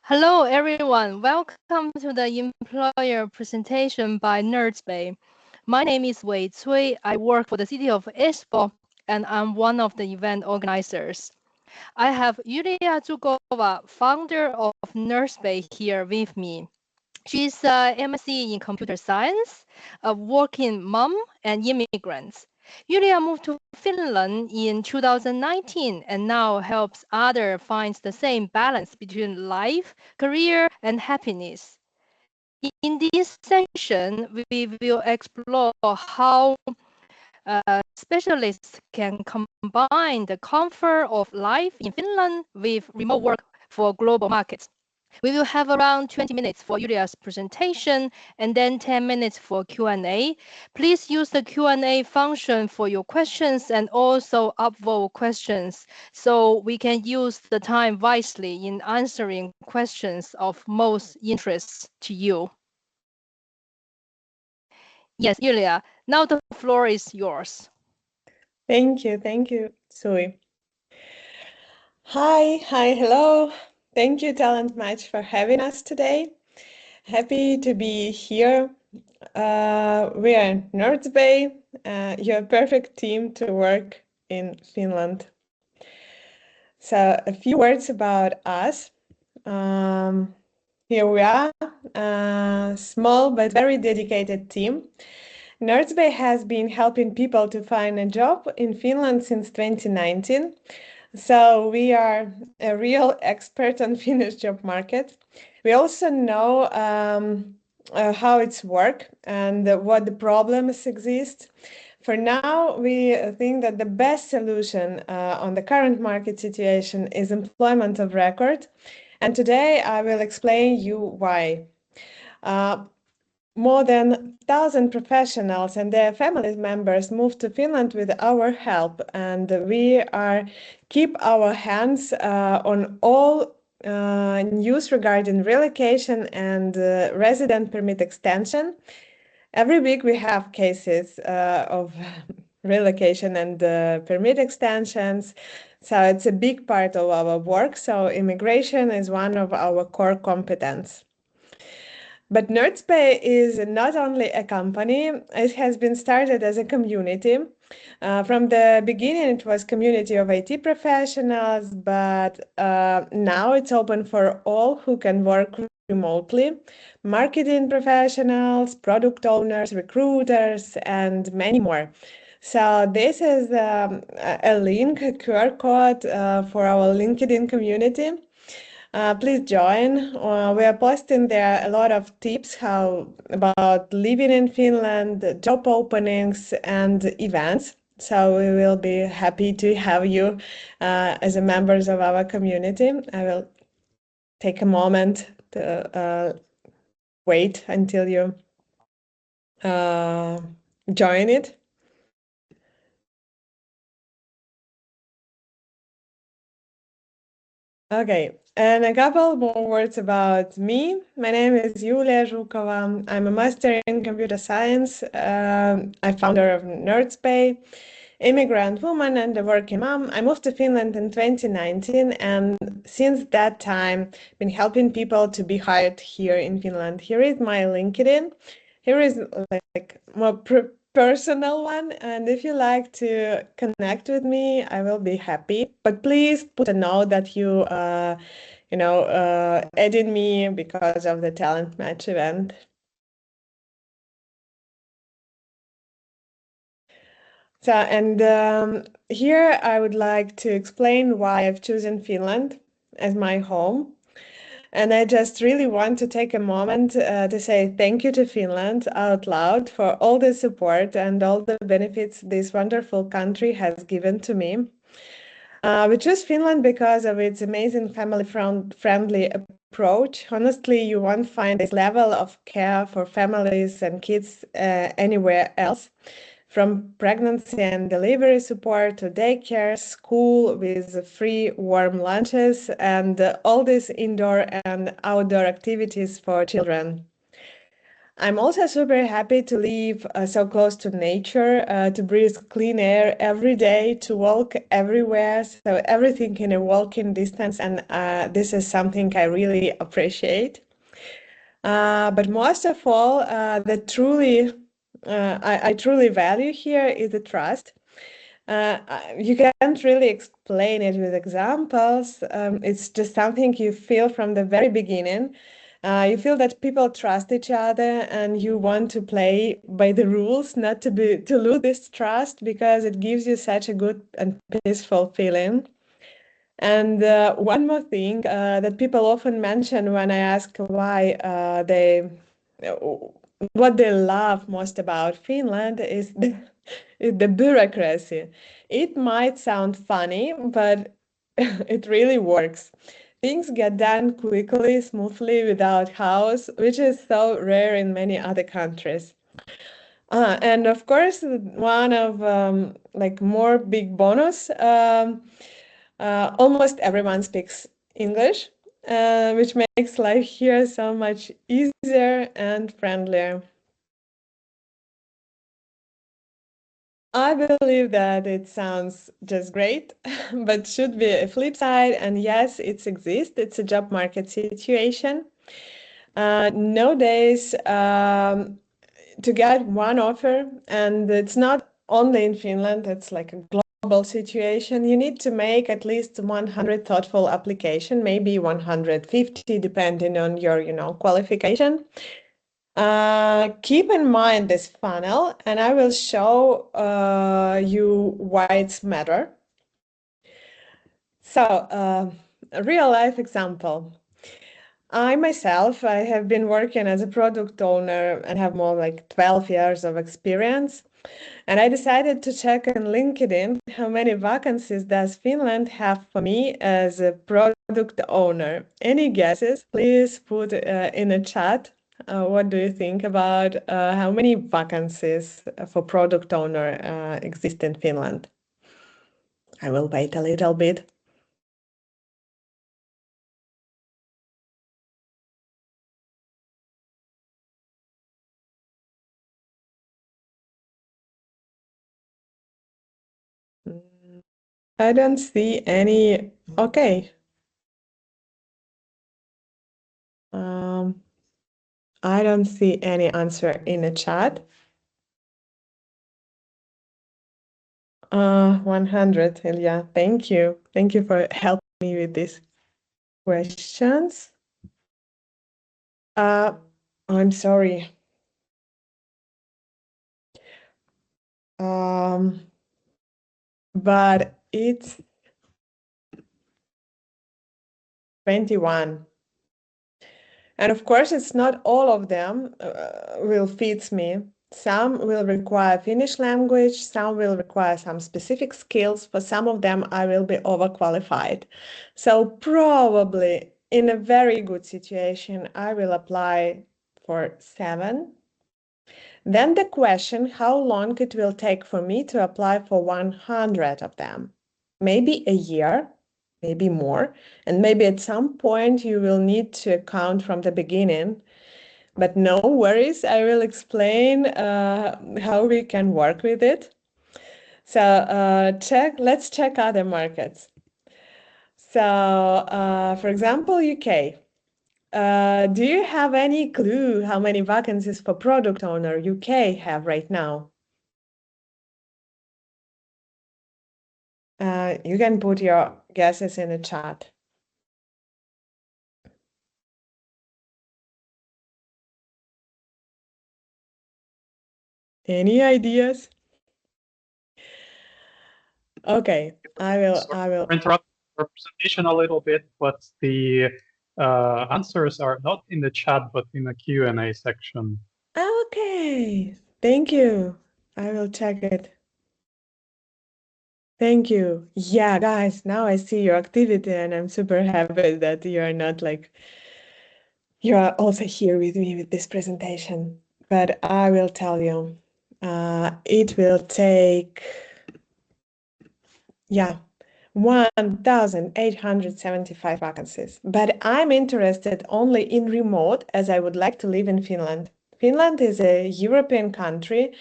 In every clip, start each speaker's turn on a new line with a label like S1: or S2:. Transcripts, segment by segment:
S1: Hello, everyone. Welcome to the employer presentation by Nerdsbay. My name is Wei Cui. I work for the city of Espoo, and I'm one of the event organizers. I have Yulia Zhukova, founder of Nerdsbay, here with me. She's a MSc in computer science, a working mom, and immigrant. Yulia moved to Finland in 2019 and now helps others find the same balance between life, career, and happiness. In this session, we will explore how specialists can combine the comfort of life in Finland with remote work for global markets. We will have around 20 minutes for Yulia's presentation and then 10 minutes for Q&A. Please use the Q&A function for your questions and also upvote questions so we can use the time wisely in answering questions of most interest to you. Yes, Yulia, now the floor is yours.
S2: Thank you, Sui. Hi, hello. Thank you, TalentMatch, for having us today. Happy to be here. We are Nerdsbay. You're a perfect team to work in Finland. So a few words about us. Here we are, a small but very dedicated team. Nerdsbay has been helping people to find a job in Finland since 2019. So we are a real expert on Finnish job market. We also know how it's work and what the problems exist. For now, we think that the best solution on the current market situation is employment of record. And today I will explain you why. More than 1,000 professionals and their family members moved to Finland with our help, and we keep our hands on all news regarding relocation and resident permit extension. Every week we have cases of relocation and permit extensions. So it's a big part of our work. So immigration is one of our core competence. But Nerdsbay is not only a company, it has been started as a community. From the beginning, it was community of IT professionals, but now it's open for all who can work remotely, marketing professionals, product owners, recruiters, and many more. So this is a link, a QR code for our LinkedIn community. Please join. We are posting there a lot of tips about living in Finland, job openings, and events. So we will be happy to have you as a members of our community. I will take a moment to wait until you join it. Okay, and a couple more words about me. My name is Yulia Zhukova. I'm a master in computer science. I'm founder of Nerdsbay, immigrant woman and a working mom. I moved to Finland in 2019, and since that time, been helping people to be hired here in Finland. Here is my LinkedIn. Here is like more personal one, and if you like to connect with me, I will be happy. But please put a note that you added me because of the TalentMatch event. So, and here I would like to explain why I've chosen Finland as my home. And I just really want to take a moment to say thank you to Finland out loud for all the support and all the benefits this wonderful country has given to me. We chose Finland because of its amazing family-friendly approach. Honestly, you won't find this level of care for families and kids anywhere else. From pregnancy and delivery support to daycare, school with free warm lunches, and all these indoor and outdoor activities for children. I'm also super happy to live so close to nature, to breathe clean air every day, to walk everywhere, so everything in a walking distance, and this is something I really appreciate. But most of all, I truly value here is the trust. You can't really explain it with examples. It's just something you feel from the very beginning. You feel that people trust each other, and you want to play by the rules, not to lose this trust, because it gives you such a good and peaceful feeling. And one more thing that people often mention when I ask why what they love most about Finland is the bureaucracy. It might sound funny, but it really works. Things get done quickly, smoothly, without chaos, which is so rare in many other countries. And of course, one of like more big bonus. Almost everyone speaks English, which makes life here so much easier and friendlier. I believe that it sounds just great, but should be a flip side. And yes, it exists. It's a job market situation. Nowadays, to get one offer, and it's not only in Finland, it's like a global situation. You need to make at least 100 thoughtful application, maybe 150, depending on your, qualification. Keep in mind this funnel, and I will show you why it's matter. So, a real life example. I have been working as a product owner and have more like 12 years of experience. And I decided to check on LinkedIn how many vacancies does Finland have for me as a product owner. Any guesses? Please put in a chat. What do you think about how many vacancies for product owner exist in Finland? I will wait a little bit. I don't see any. Okay. I don't see any answer in the chat. 100, Ilya. Thank you. Thank you for helping me with these questions. I'm sorry. But it's 21. And of course, it's not all of them will fit me. Some will require Finnish language, some will require some specific skills. For some of them, I will be overqualified. So probably in a very good situation, I will apply for 7. Then the question, how long it will take for me to apply for 100 of them? Maybe a year, maybe more. And maybe at some point you will need to account from the beginning. But no worries, I will explain how we can work with it. So let's check other markets. So for example, UK. Do you have any clue how many vacancies for product owner UK have right now? You can put your guesses in the chat. Any ideas? Okay, I will.
S3: Interrupt your presentation a little bit, but the answers are not in the chat, but in the Q&A section.
S2: Okay, thank you. I will check it. Thank you. Yeah, guys, now I see your activity and I'm super happy that you are not like, you are also here with me with this presentation. But I will tell you, it will take, 1,875 vacancies. But I'm interested only in remote as I would like to live in Finland. Finland is a European country,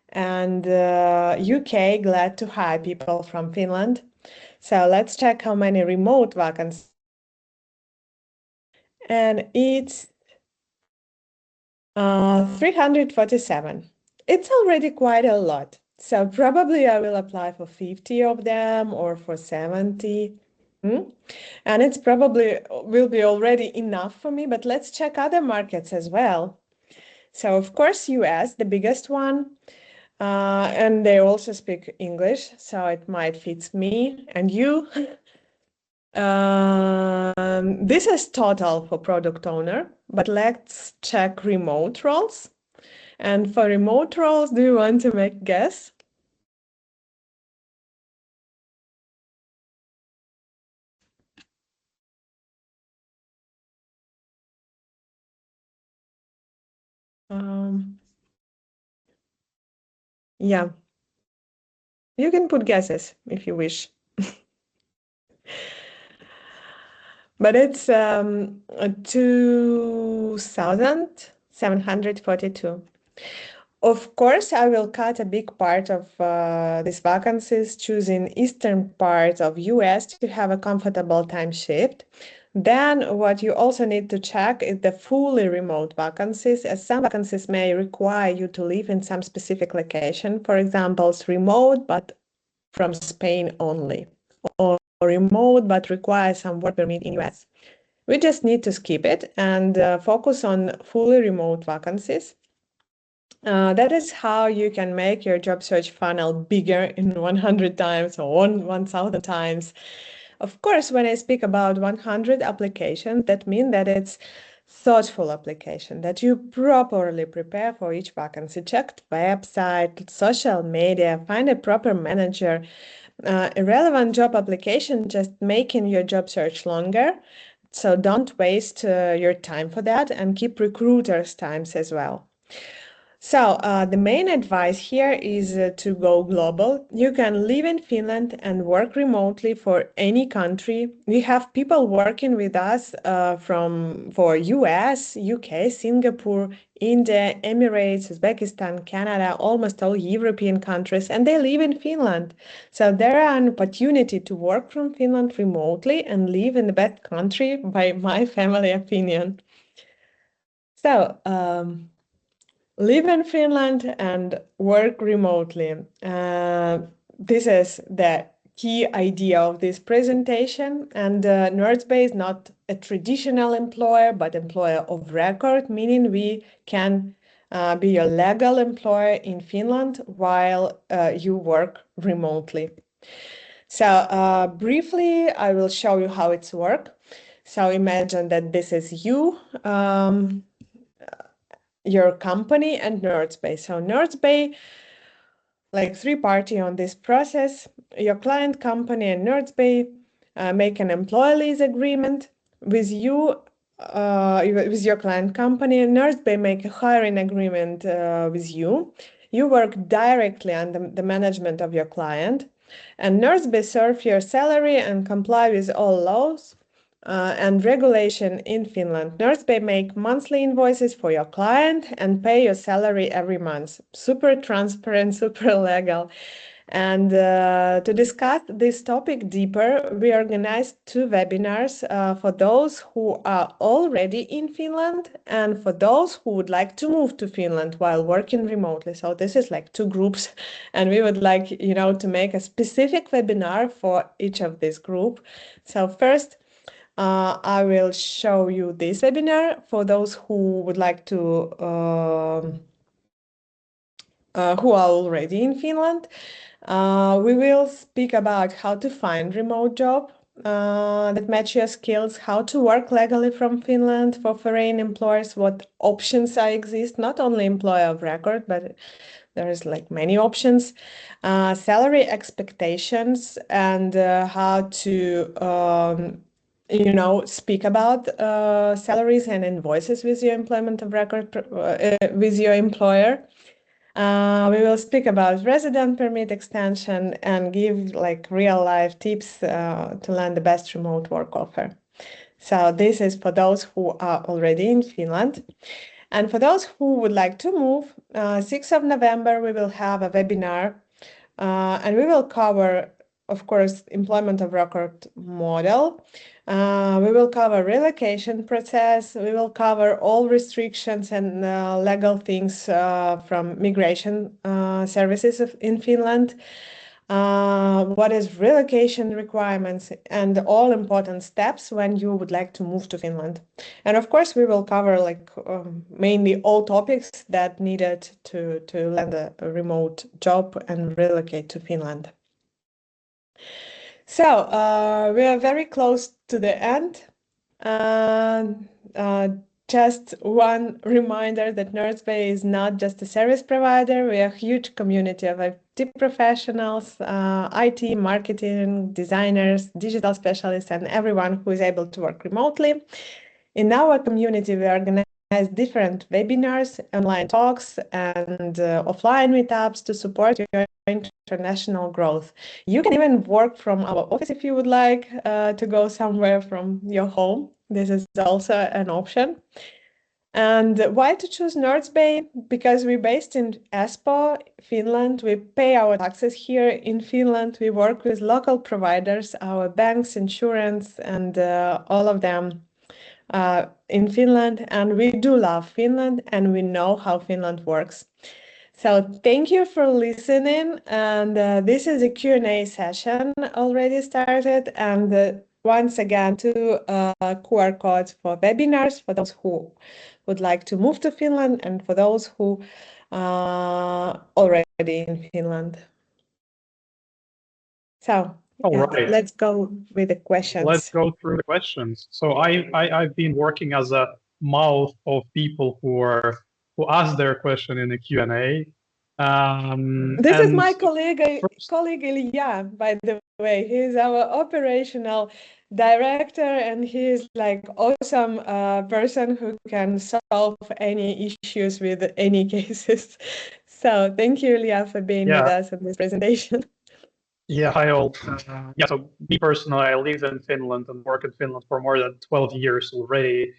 S2: and UK glad to hire people from Finland. So let's check how many remote vacancies. And it's 347. It's already quite a lot. So probably I will apply for 50 of them or for 70. And it's probably will be already enough for me, but let's check other markets as well. So of course, US, the biggest one, and they also speak English, so it might fit me and you. This is total for product owner, but let's check remote roles. And for remote roles, do you want to make a guess? Yeah, you can put guesses if you wish. But it's 2,742. Of course, I will cut a big part of these vacancies, choosing eastern part of US to have a comfortable time shift. Then what you also need to check is the fully remote vacancies, as some vacancies may require you to live in some specific location. For example, it's remote, but from Spain only, or remote, but requires some work permit in US. We just need to skip it and focus on fully remote vacancies. That is how you can make your job search funnel bigger in 100 times or 1,000 times. Of course, when I speak about 100 applications, that means that it's thoughtful application, that you properly prepare for each vacancy, checked website, social media, find a proper manager. Irrelevant job application just making your job search longer. So don't waste your time for that and keep recruiters' times as well. So the main advice here is to go global. You can live in Finland and work remotely for any country. We have people working with us for US, UK, Singapore, India, Emirates, Uzbekistan, Canada, almost all European countries, and they live in Finland. So there are an opportunity to work from Finland remotely and live in the best country, by my family opinion. So live in Finland and work remotely. This is the key idea of this presentation. And Nerdsbay is not a traditional employer, but employer of record, meaning we can be a legal employer in Finland while you work remotely. So briefly, I will show you how it's work. So imagine that this is you. Your company and Nerdsbay. So Nerdsbay, like three-party on this process, your client company and Nerdsbay make an employee lease agreement with you, with your client company, and Nerdsbay make a hiring agreement with you. You work directly under the management of your client, and Nerdsbay serve your salary and comply with all laws and regulation in Finland. Nerdsbay make monthly invoices for your client and pay your salary every month. Super transparent, super legal. And to discuss this topic deeper, we organized two webinars for those who are already in Finland and for those who would like to move to Finland while working remotely. So this is like two groups, and we would like, to make a specific webinar for each of this group. So first, I will show you this webinar for those who would like to, who are already in Finland. We will speak about how to find remote job that match your skills, how to work legally from Finland for foreign employers, what options exist, not only employer of record, but there is like many options, salary expectations, and how to speak about salaries and invoices with your employment of record with your employer. We will speak about resident permit extension and give like real life tips to land the best remote work offer. So this is for those who are already in Finland. And for those who would like to move, 6th of November, we will have a webinar and we will cover, of course, employment of record model. We will cover relocation process. We will cover all restrictions and legal things from migration services in Finland. What is relocation requirements and all important steps when you would like to move to Finland. And of course, we will cover like mainly all topics that needed to land a remote job and relocate to Finland. So we are very close to the end. Just one reminder that Nerdsbay is not just a service provider. We are a huge community of IT professionals, IT, marketing, designers, digital specialists, and everyone who is able to work remotely. In our community, we organize different webinars, online talks, and offline meetups to support your international growth. You can even work from our office if you would like to go somewhere from your home. This is also an option. And why to choose Nerdsbay? Because we're based in Espoo, Finland. We pay our taxes here in Finland. We work with local providers, our banks, insurance, and all of them in Finland. And we do love Finland and we know how Finland works. So thank you for listening. And this is a Q&A session already started. And once again, two QR codes for webinars for those who would like to move to Finland and for those who are already in Finland. So let's go with the questions.
S3: Let's go through the questions. So I've been working as a mouth of people who ask their question in the Q&A.
S2: This is my colleague Yulia, by the way. He's our operational director, and he is like awesome person who can solve any issues with any cases. So thank you, Yulia, for being with us in this presentation.
S3: Yeah, hi all. So me personally, I live in Finland and work in Finland for more than 12 years already.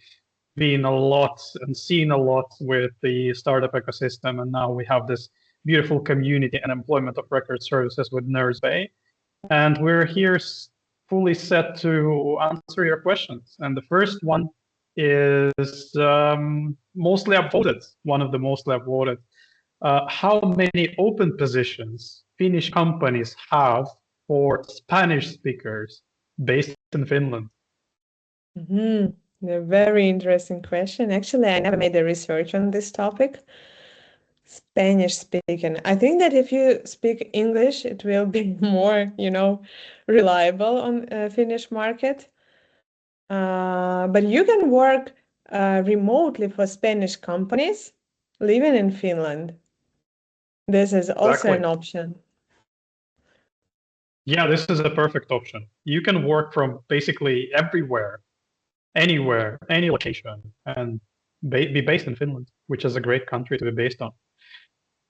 S3: Been a lot and seen a lot with the startup ecosystem, and now we have this beautiful community and employment of record services with Nerdsbay. And we're here fully set to answer your questions. And the first one is mostly upvoted, one of the mostly upvoted. How many open positions Finnish companies have for Spanish speakers based in Finland?
S2: A very interesting question. Actually, I never made the research on this topic. Spanish speaking. I think that if you speak English, it will be more, reliable on Finnish market. But you can work remotely for Spanish companies living in Finland. This is also an option.
S3: Yeah, this is a perfect option. You can work from basically everywhere, anywhere, any location, and be based in Finland, which is a great country to be based on.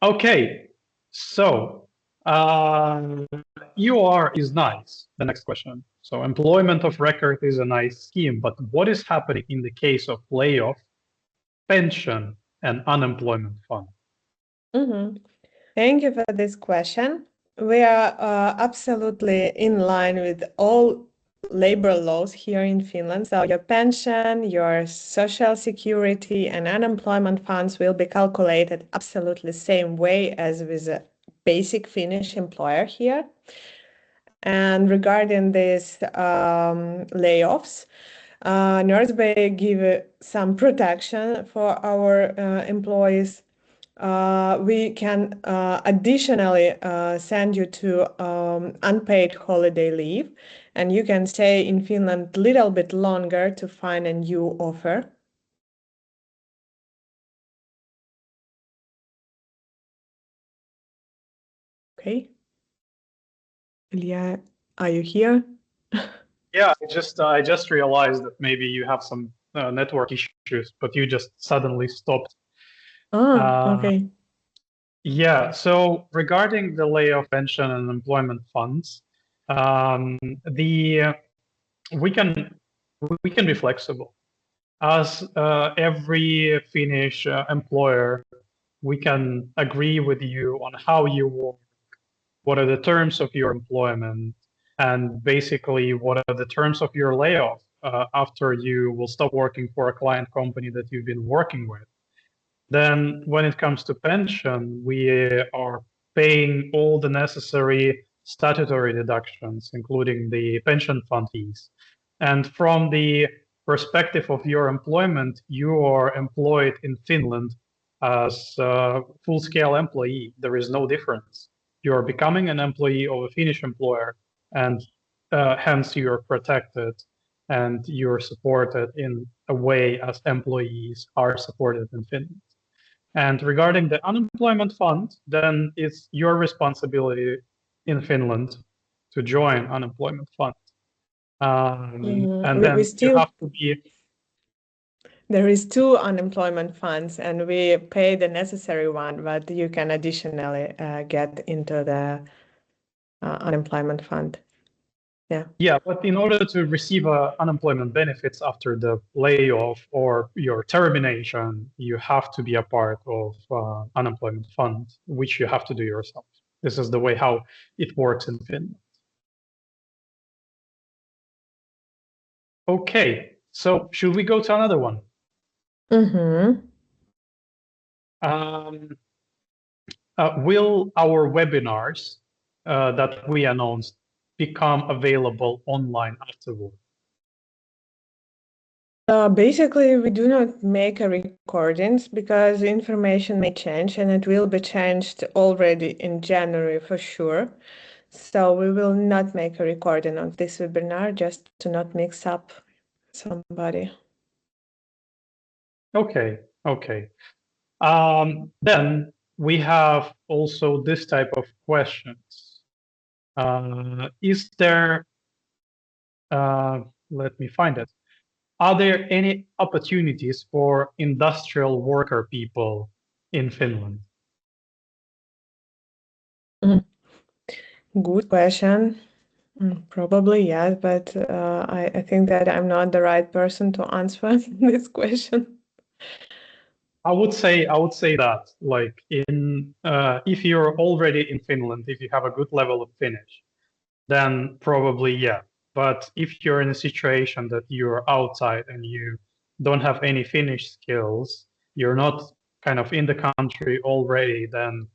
S3: Okay, so UR is nice. The next question. So employment of record is a nice scheme, but what is happening in the case of layoff, pension, and unemployment fund?
S2: Thank you for this question. We are absolutely in line with all labor laws here in Finland. So your pension, your social security, and unemployment funds will be calculated absolutely same way as with a basic Finnish employer here. And regarding these layoffs, Nerdsbay give some protection for our employees. We can additionally send you to unpaid holiday leave, and you can stay in Finland a little bit longer to find a new offer. Okay. Ilya, are you here?
S3: Yeah, I just realized that maybe you have some network issues, but you just suddenly stopped.
S2: Okay.
S3: Yeah, so regarding the layoff, pension, and employment funds, we can be flexible. as every Finnish employer, we can agree with you on how you work, what are the terms of your employment, and basically what are the terms of your layoff after you will stop working for a client company that you've been working with. Then when it comes to pension, we are paying all the necessary statutory deductions, including the pension fund fees. And from the perspective of your employment, you are employed in Finland as a full-scale employee. There is no difference. You're becoming an employee of a Finnish employer, and hence you're protected and you're supported in a way as employees are supported in Finland. And regarding the unemployment fund, then it's your responsibility in Finland to join unemployment fund. And then you have to be.
S2: There is 2 unemployment funds, and we pay the necessary one, but you can additionally get into the unemployment fund. Yeah.
S3: Yeah, but in order to receive unemployment benefits after the layoff or your termination, you have to be a part of unemployment fund, which you have to do yourself. This is the way how it works in Finland. Okay, so should we go to another one?
S2: Mm-hmm.
S3: Will our webinars that we announced become available online afterward?
S2: Basically, we do not make recordings because information may change, and it will be changed already in January for sure. So we will not make a recording of this webinar just to not mix up somebody.
S3: Okay, okay. Then we have also this type of questions. Is there, let me find it. Are there any opportunities for industrial worker people in Finland?
S2: Good question. Probably yes, but I think that I'm not the right person to answer this question.
S3: I would say that, like, in if you're already in Finland, if you have a good level of Finnish, then probably yeah. But if you're in a situation that you're outside and you don't have any Finnish skills, you're not kind of in the country already, then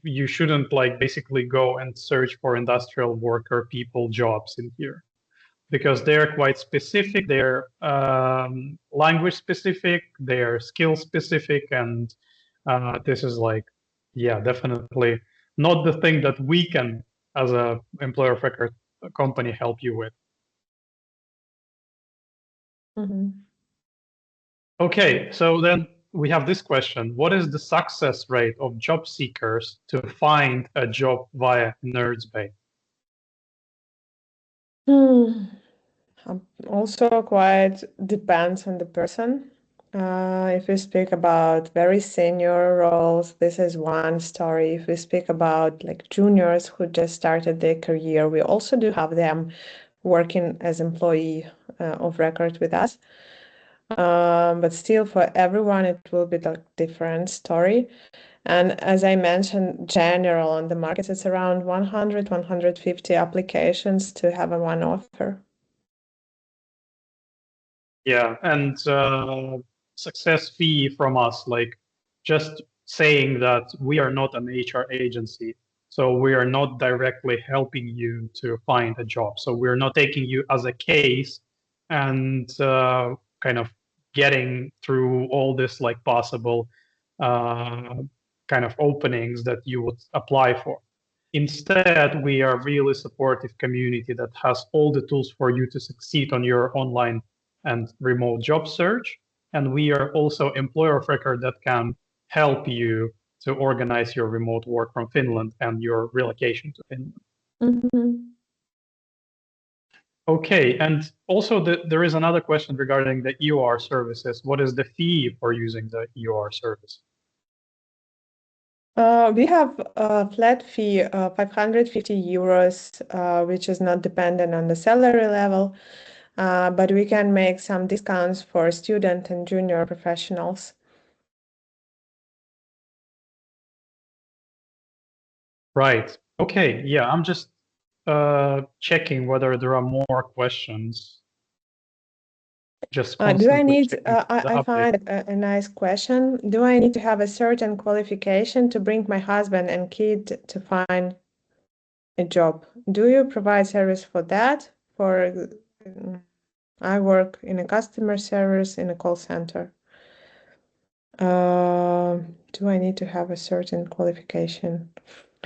S3: you shouldn't like basically go and search for industrial worker people jobs in here, because they're quite specific, they're language specific, they're skill specific, and this is like, yeah, definitely not the thing that we can, as a employer of record company, help you with. Okay, so then we have this question. What is the success rate of job seekers to find a job via Nerdsbay?
S2: Also quite depends on the person. If we speak about very senior roles, this is one story. If we speak about like juniors who just started their career, we also do have them working as employee of record with us. But still, for everyone, it will be a different story. And as I mentioned, general on the market, it's around 100, 150 applications to have a one offer.
S3: Yeah, and success fee from us, like just saying that we are not an HR agency, so we are not directly helping you to find a job. So we're not taking you as a case and kind of getting through all this like possible kind of openings that you would apply for. Instead, we are really supportive community that has all the tools for you to succeed on your online and remote job search. And we are also employer of record that can help you to organize your remote work from Finland and your relocation to Finland. Okay, and also there is another question regarding the EOR services. What is the fee for using the EOR service?
S2: We have a flat fee of 550 euros, which is not dependent on the salary level. but we can make some discounts for student and junior professionals.
S3: Right. Okay. Yeah, I'm just checking whether there are more questions. Just
S2: Do I
S3: constantly
S2: need,
S3: checking the
S2: I
S3: update.
S2: find a nice question. Do I need to have a certain qualification to bring my husband and kid to find a job? Do you provide service for that? I work in a customer service in a call center. Do I need to have a certain qualification?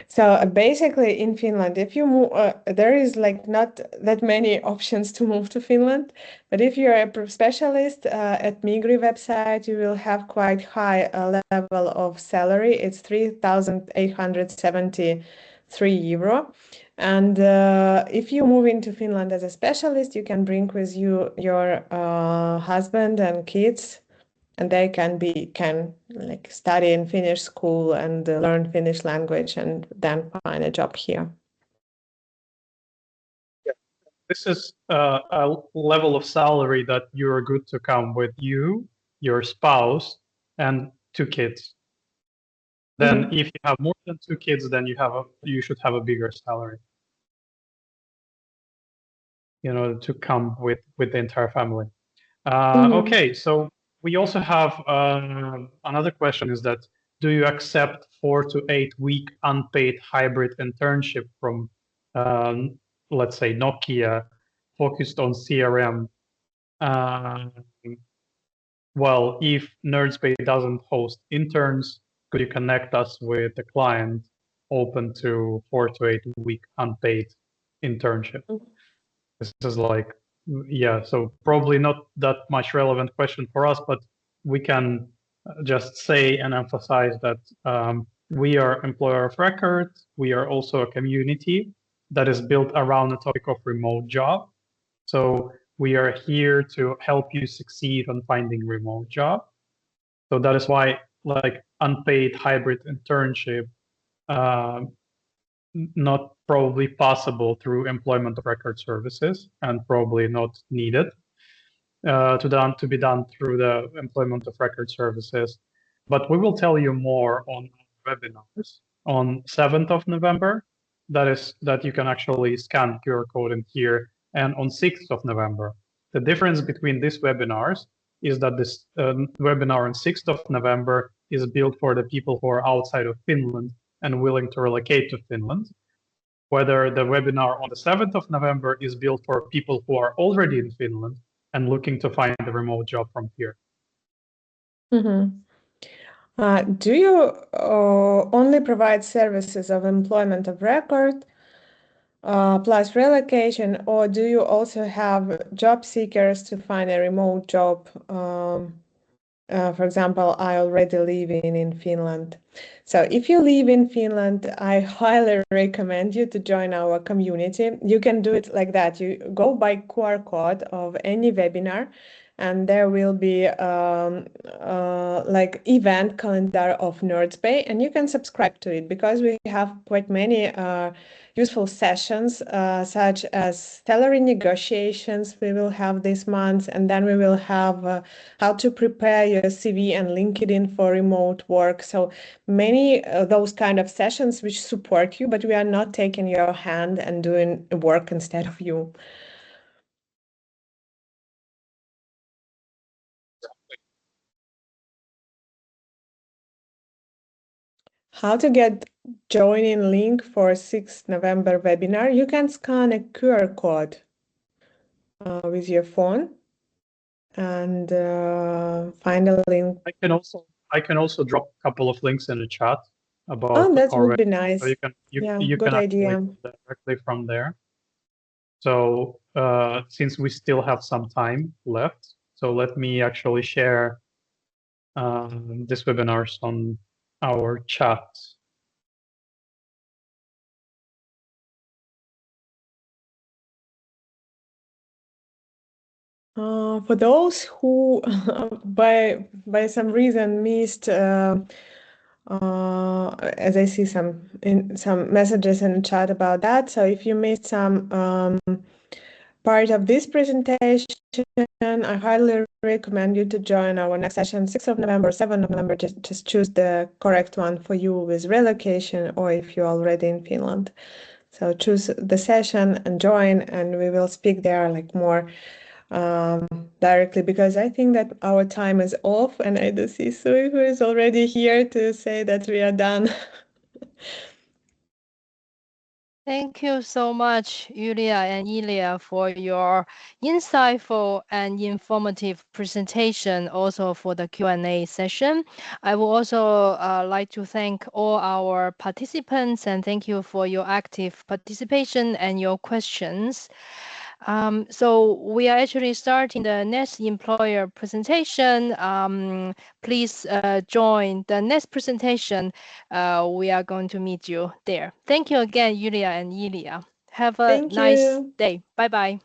S2: So basically in Finland, if you move, there is like not that many options to move to Finland, but if you're a specialist at Migri website, you will have quite high level of salary. It's 3,873 euro. And if you move into Finland as a specialist, you can bring with you your husband and kids, and they can like study in Finnish school and learn Finnish language and then find a job here.
S3: This is a level of salary that you're good to come with you, your spouse, and 2 kids. Then if you have more than 2 kids, then you should have a bigger salary. In order to come with the entire family. Okay, so we also have another question is that, do you accept 4 to 8 week unpaid hybrid internship from, let's say, Nokia, focused on CRM? Well, if Nerdsbay doesn't host interns, could you connect us with the client open to 4 to 8 week unpaid internship? This is like, yeah, so probably not that much relevant question for us, but we can just say and emphasize that we are employer of record. We are also a community that is built around the topic of remote job. So we are here to help you succeed on finding remote job. So that is why, like, unpaid hybrid internship not probably possible through employment of record services, and probably not needed to be done through the employment of record services. But we will tell you more on webinars on 7th of November. That you can actually scan QR code in here, and on 6th of November. The difference between these webinars is that this webinar on 6th of November is built for the people who are outside of Finland and willing to relocate to Finland, whether the webinar on the 7th of November is built for people who are already in Finland and looking to find a remote job from here.
S2: Do you only provide services of employment of record plus relocation, or do you also have job seekers to find a remote job? For example, I already live in Finland. So if you live in Finland, I highly recommend you to join our community. You can do it like that. You go by QR code of any webinar, and there will be like event calendar of Nerdsbay, and you can subscribe to it because we have quite many useful sessions, such as salary negotiations we will have this month, and then we will have how to prepare your CV and LinkedIn for remote work. So many those kind of sessions which support you, but we are not taking your hand and doing work instead of you. How to get joining link for 6th November webinar? You can scan a QR code with your phone and find a link.
S3: I can also drop a couple of links in the chat about
S2: that
S3: our
S2: would be nice.
S3: So you
S2: good
S3: can
S2: idea.
S3: directly from there. So since we still have some time left, so let me actually share this webinars on our chat.
S2: For those who by some reason missed, as I see some messages in the chat about that. So if you missed some part of this presentation, I highly recommend you to join our next session, 6th of November, 7th of November. Just choose the correct one for you with relocation, or if you're already in Finland. So choose the session and join, and we will speak there like more directly, because I think that our time is off, and I do see Sui, who is already here to say that we are done.
S1: Thank you so much, Yulia and Ilya, for your insightful and informative presentation, also for the Q&A session. I would also like to thank all our participants, and thank you for your active participation and your questions. So we are actually starting the next employer presentation. Please join the next presentation. We are going to meet you there. Thank you again, Yulia and Ilya. Have a
S2: Thank
S1: nice
S2: you.
S1: day. Bye-bye.